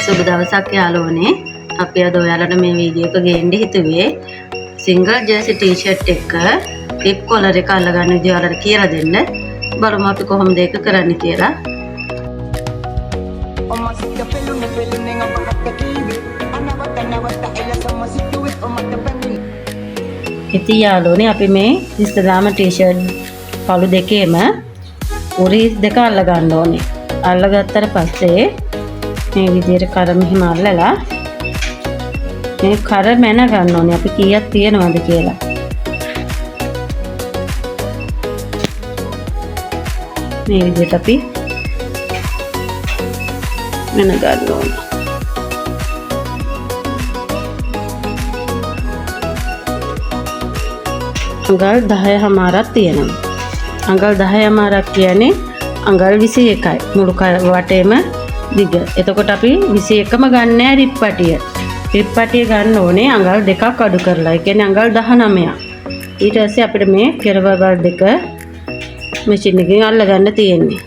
සුබ දවසක් යාළුවනේ. අපි අද ඔයාලට මේ වීඩියෝ එක ගේන්න හිතුවේ සිංගල් ජර්සි ටී-ෂර්ට් එක රිප් කොලර් එක අල්ලගන්න විදිය ඔයාලට කියලා දෙන්න. බලමු අපි කොහොමද ඒක කරන්නේ කියලා. ඉතින් යාළුවනේ අපි මේ ඉස්ලාම ටී-ෂර්ට් පළු දෙකේම උරිස් දෙක අල්ල ගන්න ඕනේ. අල්ලගත්තට පස්සේ මේ විදිහට කර මෙහිම අල්ලලා මේ කර මැන ගන්න ඕනේ අපි කීයක් තියෙනවද කියලා. මේ විදිහට අපි මැන ගන්න ඕනේ. අඟල් 10මාරක් තියෙනවා. අඟල් 10මාරක් කියන්නේ අඟල් 21යි මුළු වටේම දිග. එතකොට අපි 21ම ගන්න නෑ රිප් පටිය. රිප් පටිය ගන්න ඕනේ අඟල් දෙකක් අඩු කරලා. ඒ කියන්නේ අඟල් 19ක්. ඊට පස්සේ අපිට මේ කෙරවල් දෙක මැෂින් එකකින් අල්ල ගන්න තියෙන්නේ.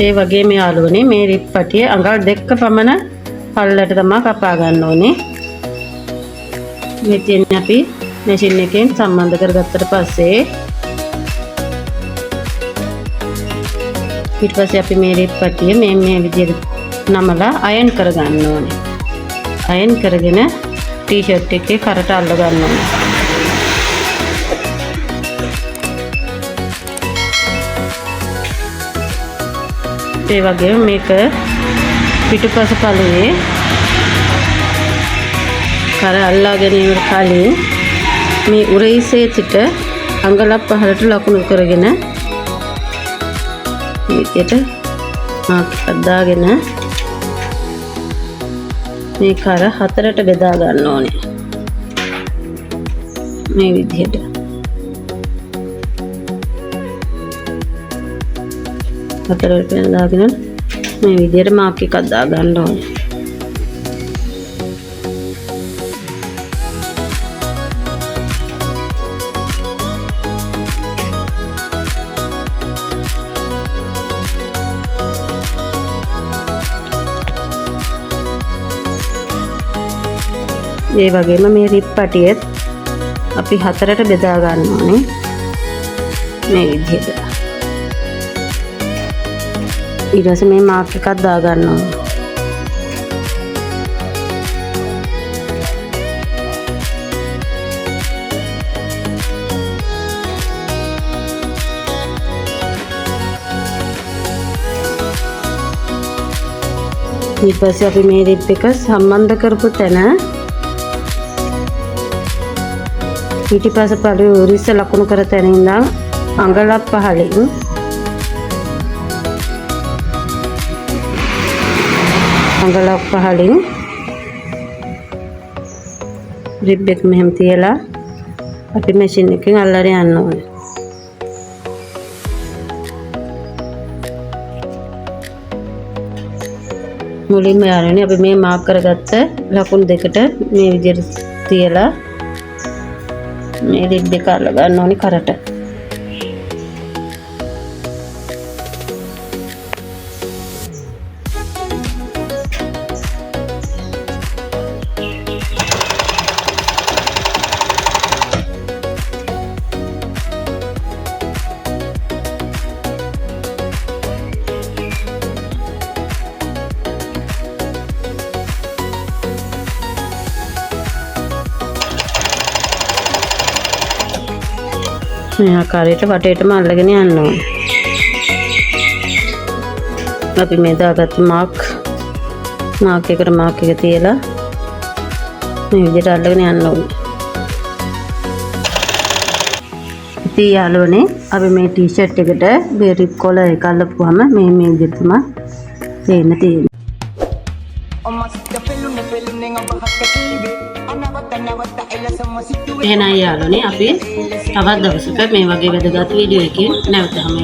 ඒ වගේම යාළුවනේ මේ රිප් පටිය අඟල් දෙක පමණ පල්ලට තමයි කපා ගන්න ඕනේ. මෙතෙන් අපි මැෂින් එකෙන් සම්බන්ධ කරගත්තට පස්සේ ඊට පස්සේ අපි මේ රිප් පටිය මේ විදිහට නමලා අයන් කරගන්න ඕනේ. අයන් කරගෙන ටී-ෂර්ට් එකේ කරට අල්ල ගන්න ඕනේ. ඒ වගේම මේක පිටුපස පළුවේ කර අල්ලා ගැනීමට කලින් මේ උරහිසේ සිට අඟලක් පහළට ලකුණු කරගෙන විදියට මාක් අදාගෙන මේ කර හතරට බෙදා ගන්න ඕනේ. මේ විදියට හතරට බෙදාගෙන මේ විදියට මාක් එකක් දා ගන්න ඕනේ. ඒ වගේම මේ රිප් පටියෙත් අපි හතරට බෙදා ගන්න ඕනේ. මේ විදිහට. ඊට පස්සේ මේ මාක් එකක් දා ගන්න ඕනේ. ඊට පස්සේ අපි මේ රිප් එක සම්බන්ධ කරපු තැන පිටිපස පළුවේ උරිස්ස ලකුණු කර තැන ඉඳන් අඟලක් පහළින් රිබ් එක මෙහෙම තියලා අපි මැෂින් එකෙන් අල්ලගෙන යන්න ඕනේ. මුලින්ම යාළුවනේ අපි මේ මාක් කරගත්ත ලකුණු දෙකට මේ විදිහට තියලා මේ රිබ් එක අල්ල ගන්න ඕනේ කරට. මේ ආකාරයට වටේටම අල්ලගෙන යන්න ඕනේ. අපි මේ දාගත්ත මාක් එකට මාක් එක තියලා මේ විදිහට අල්ලගෙන යන්න ඕනේ. ඉතින් යාළුවනේ අපි මේ ටී-ෂර්ට් එකට මේ රිප් කොලර් එක අල්ලපුවාම මේ විදිහට තමයි තේන්න තියෙන්නේ. එහෙනම් යාළුවනේ අපි තවත් දවසක මේ වගේ වැදගත් වීඩියෝ එකකින් නැවත හමු.